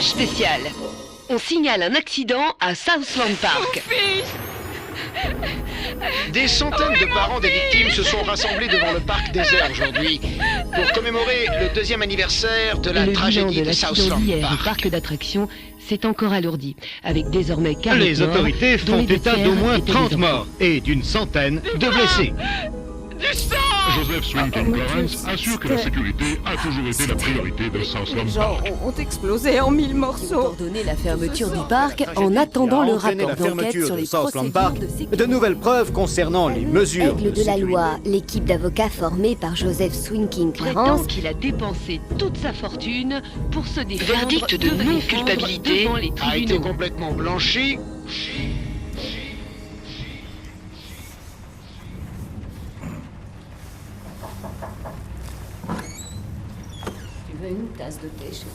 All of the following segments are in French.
Message spécial. On signale un accident à Southland Park. Des centaines de parents des victimes se sont rassemblés devant le parc désert aujourd'hui pour commémorer le 2e anniversaire de la Le tragédie bilan de de l'accident Southland d'hier au Park. parc d'attractions s'est encore alourdi, avec désormais 40 Les morts, autorités dont font les deux état tiers d'au moins étaient des 30 enfants. morts et d'une centaine de blessés. Joseph Swinton Clarence assure que la sécurité a toujours été la priorité de Les Southland gens Park. ont explosé en 1000 Ils ont morceaux. ordonné la fermeture du parc en attendant le rapport d'enquête sur les procédures de sécurité. De nouvelles preuves concernant les mesures Aigle de la sécurité. loi, l'équipe d'avocats formée par Joseph Swinking Prétend Clarence qu'il a dépensé toute sa fortune pour se défendre. Verdict de devant non-culpabilité devant les a été tribunaux. complètement blanchi. Tu veux une tasse de thé, chérie?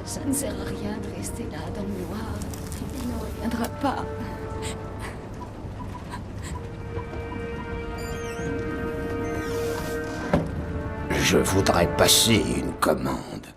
Ça ne sert à rien de rester là dans le noir. Il ne reviendra pas. Je voudrais passer une commande.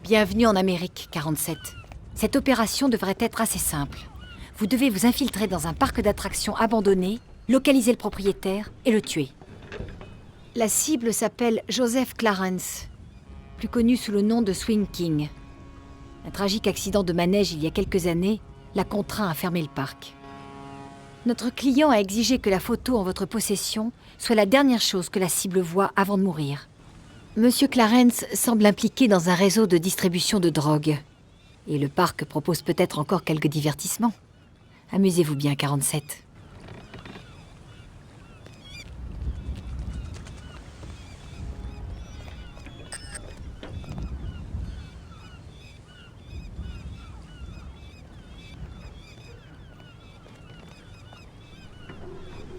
Bienvenue en Amérique, 47. Cette opération devrait être assez simple. Vous devez vous infiltrer dans un parc d'attractions abandonné, localiser le propriétaire et le tuer. La cible s'appelle Joseph Clarence, plus connu sous le nom de Swing King. Un tragique accident de manège il y a quelques années l'a contraint à fermer le parc. Notre client a exigé que la photo en votre possession soit la dernière chose que la cible voit avant de mourir. Monsieur Clarence semble impliqué dans un réseau de distribution de drogue. Et le parc propose peut-être encore quelques divertissements. Amusez-vous bien, 47.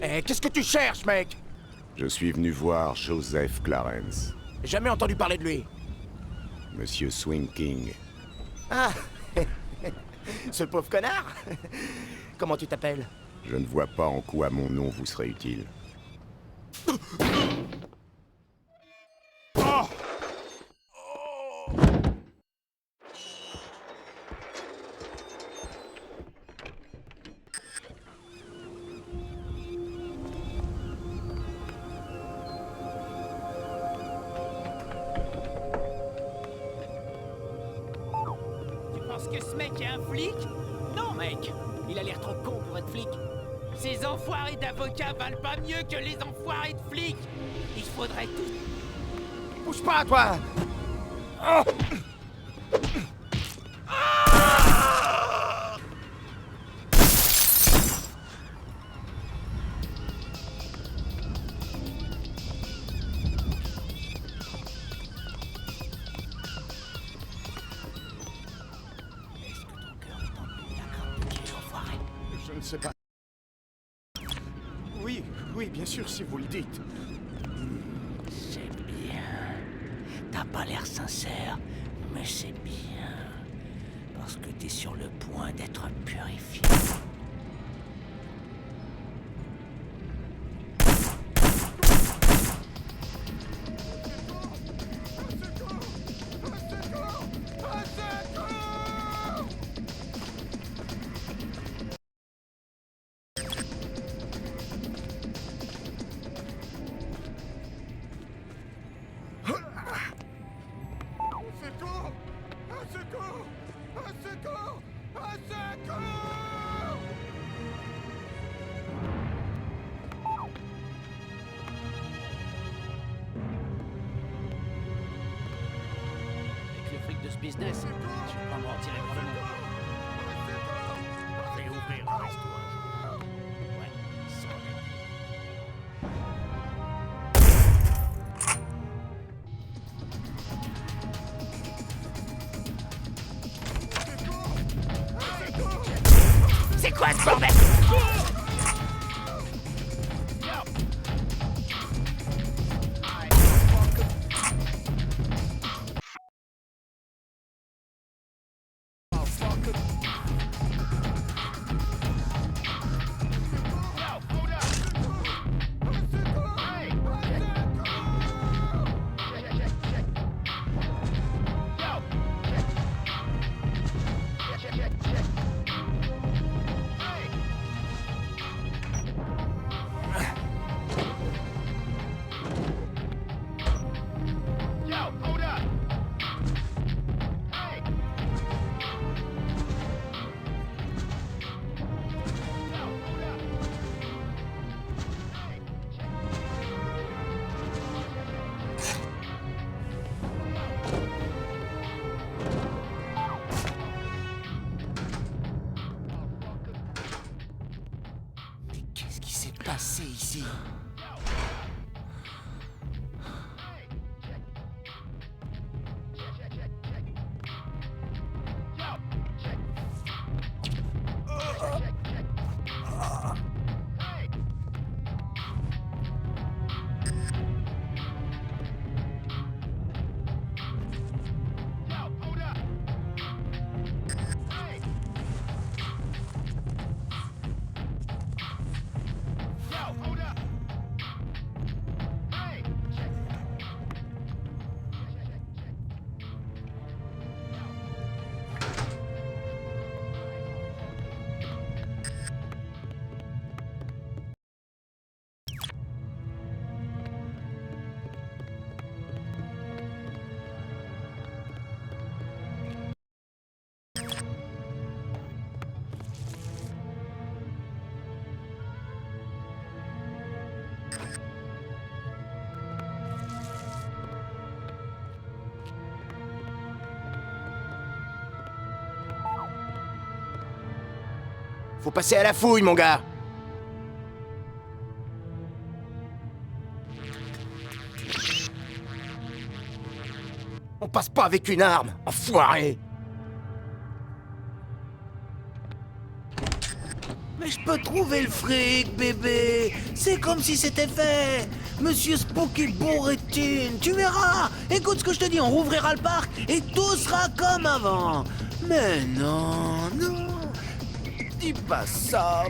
Eh, qu'est-ce que tu cherches, mec? Je suis venu voir Joseph Clarence, Jamais entendu parler de lui. Monsieur Swing King. Ah, ce pauvre connard. Comment tu t'appelles? Je ne vois pas en quoi mon nom vous serait utile. Tu penses que ce mec est un flic? Non, mec. Il a l'air trop con pour être flic. Ces enfoirés d'avocats valent pas mieux que les enfoirés de flics. Il faudrait tout... Bouge pas, toi. Je ne sais pas. Oui, oui, bien sûr, si vous le dites. C'est bien. T'as pas l'air sincère, mais c'est bien. Parce que t'es sur le point d'être purifié. de ce business, je vais pas m'en retirer vraiment. Je vais ouvrir un resto un jour. Ouais, sans rêve. C'est quoi ce bordel? Qu'est-ce qui s'est passé ici? Faut passer à la fouille, mon gars. On passe pas avec une arme, enfoiré. Mais je peux trouver le fric, bébé. C'est comme si c'était fait. Monsieur Spooky bourré de thunes, tu verras. Écoute ce que je te dis, on rouvrira le parc et tout sera comme avant. Mais non, non. Dis pas ça.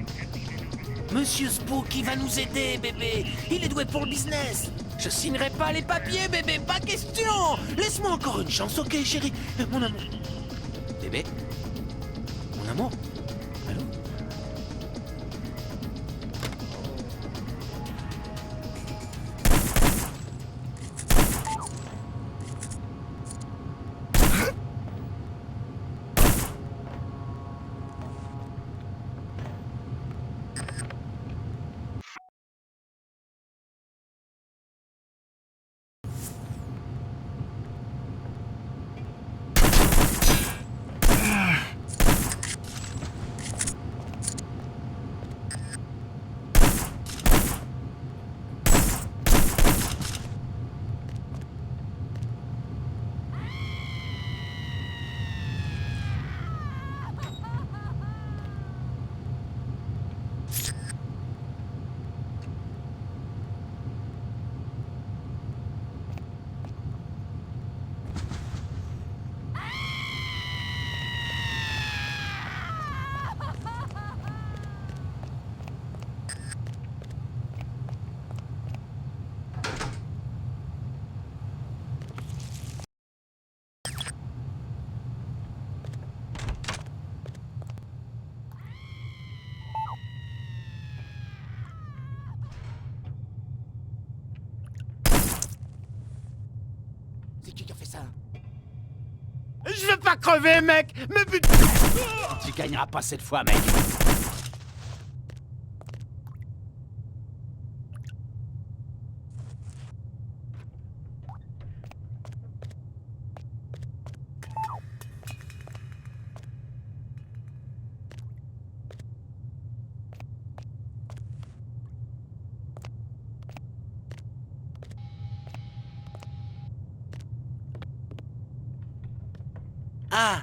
Monsieur Spooky va nous aider, bébé. Il est doué pour le business. Je signerai pas les papiers, bébé, pas question. Laisse-moi encore une chance, ok, chérie. Mon amour. Bébé? Mon amour? Allô? C'est qui a fait ça? Je veux pas crever, mec. Mais putain. Tu gagneras pas cette fois, mec. Ah,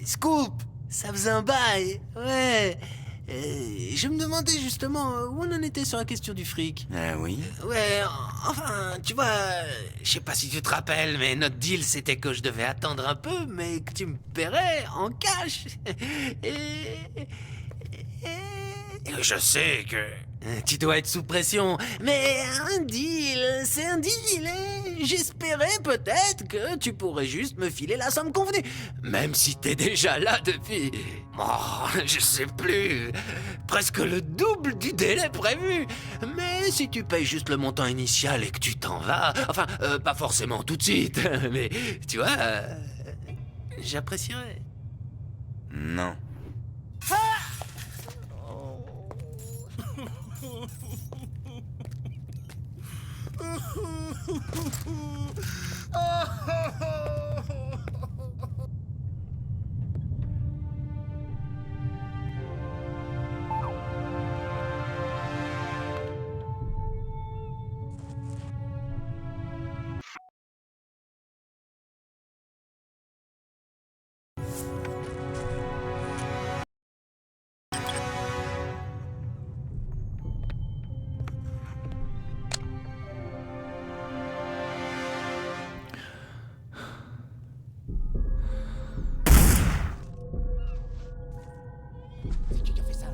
Scoop, ça faisait un bail, ouais. Je me demandais justement où on en était sur la question du fric. Ah oui? Ouais, enfin, tu vois, je sais pas si tu te rappelles, mais notre deal c'était que je devais attendre un peu, mais que tu me paierais en cash. Et je sais que tu dois être sous pression, mais un deal, c'est un deal, et j'espérais peut-être que tu pourrais juste me filer la somme convenue, même si t'es déjà là depuis, je sais plus, presque le double du délai prévu. Mais si tu payes juste le montant initial et que tu t'en vas, enfin, pas forcément tout de suite, mais tu vois, j'apprécierais. Non. C'est qui a fait ça?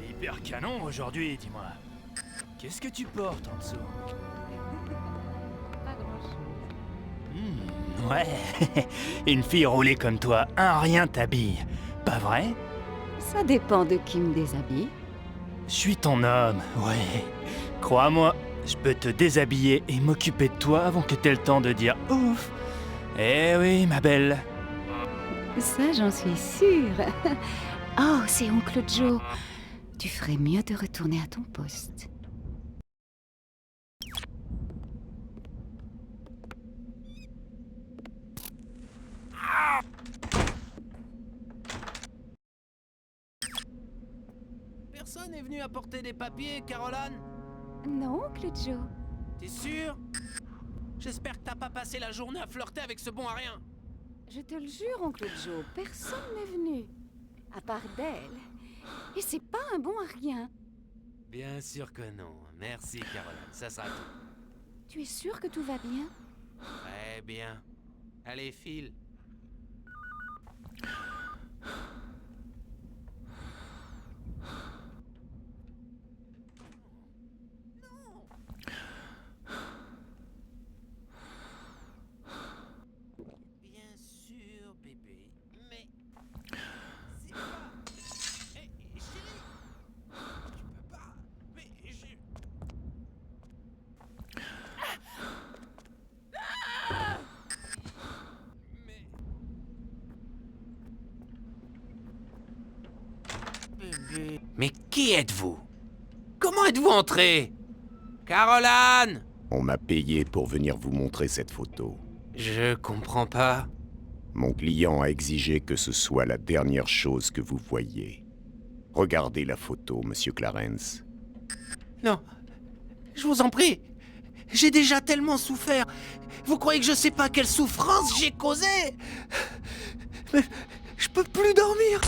Hyper canon aujourd'hui, dis-moi. Qu'est-ce que tu portes en dessous? Pas grand-chose. Ouais, une fille roulée comme toi, un rien t'habille. Pas vrai? Ça dépend de qui me déshabille. Je suis ton homme, ouais. Crois-moi, je peux te déshabiller et m'occuper de toi avant que t'aies le temps de dire ouf. Eh oui, ma belle. Ça, j'en suis sûre. Oh, c'est Oncle Joe. Tu ferais mieux de retourner à ton poste. Personne n'est venu apporter des papiers, Caroline? Non, Oncle Joe. T'es sûr? J'espère que t'as pas passé la journée à flirter avec ce bon à rien. Je te le jure, Oncle Joe, personne n'est venu. À part d'elle. Et c'est pas un bon à rien. Bien sûr que non. Merci, Caroline. Ça sera tout. Tu es sûr que tout va bien? Très bien. Allez, file. Bien sûr, bébé. Mais... c'est pas... Hé, chérie! Tu peux pas... Mais je... Mais... Bébé... Mais qui êtes-vous? Comment êtes-vous entré? Caroline! On m'a payé pour venir vous montrer cette photo. Je comprends pas. Mon client a exigé que ce soit la dernière chose que vous voyiez. Regardez la photo, monsieur Clarence. Non, je vous en prie. J'ai déjà tellement souffert. Vous croyez que je sais pas quelle souffrance j'ai causée? Mais je peux plus dormir.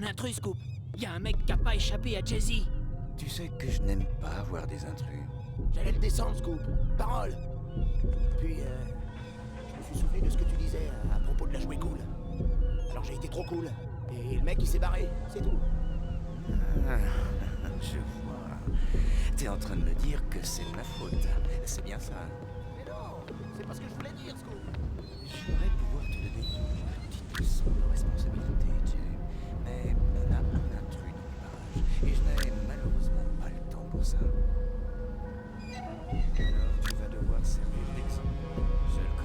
intrus, Scoop. Y a un mec qui a pas échappé à Jay-Z. Tu sais que je n'aime pas voir des intrus. J'allais le descendre, Scoop. Parole. Puis, je me suis souvenu de ce que tu disais à propos de la jouer cool. Alors j'ai été trop cool. Et le mec, il s'est barré, c'est tout. Ah, je vois. T'es en train de me dire que c'est de ma faute. C'est bien ça. Mais non, c'est pas ce que je voulais dire, Scoop. J'aimerais pouvoir te donner une petite leçon de responsabilité, Jay. Mais on a un intrus dans le barrage. Et je n'ai malheureusement pas le temps pour ça. Alors tu vas devoir servir d'exemple, seul con.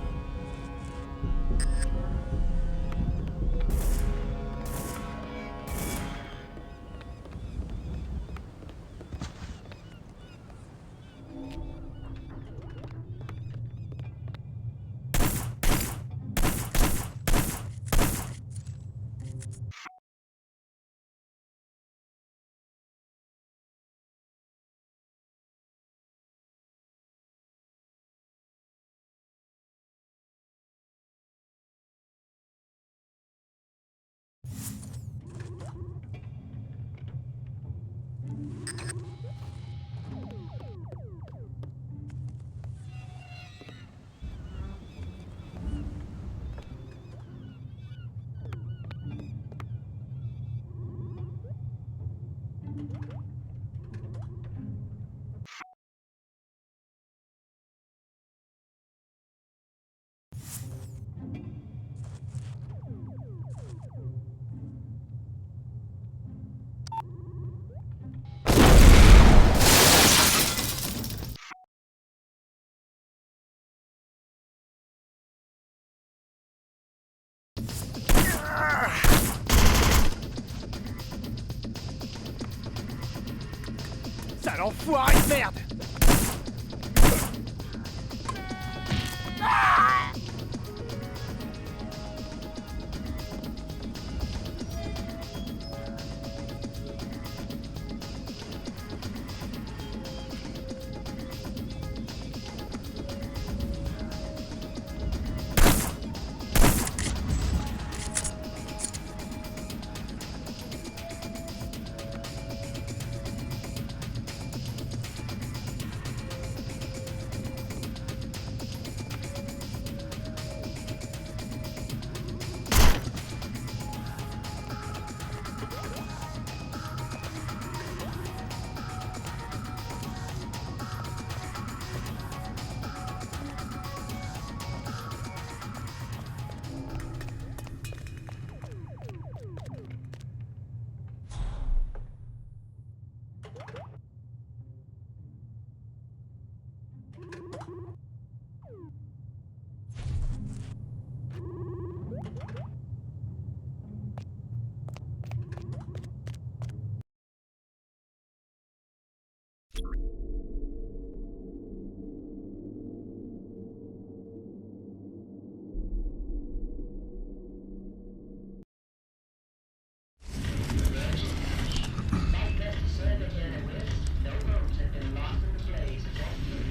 Sale enfoiré de merde!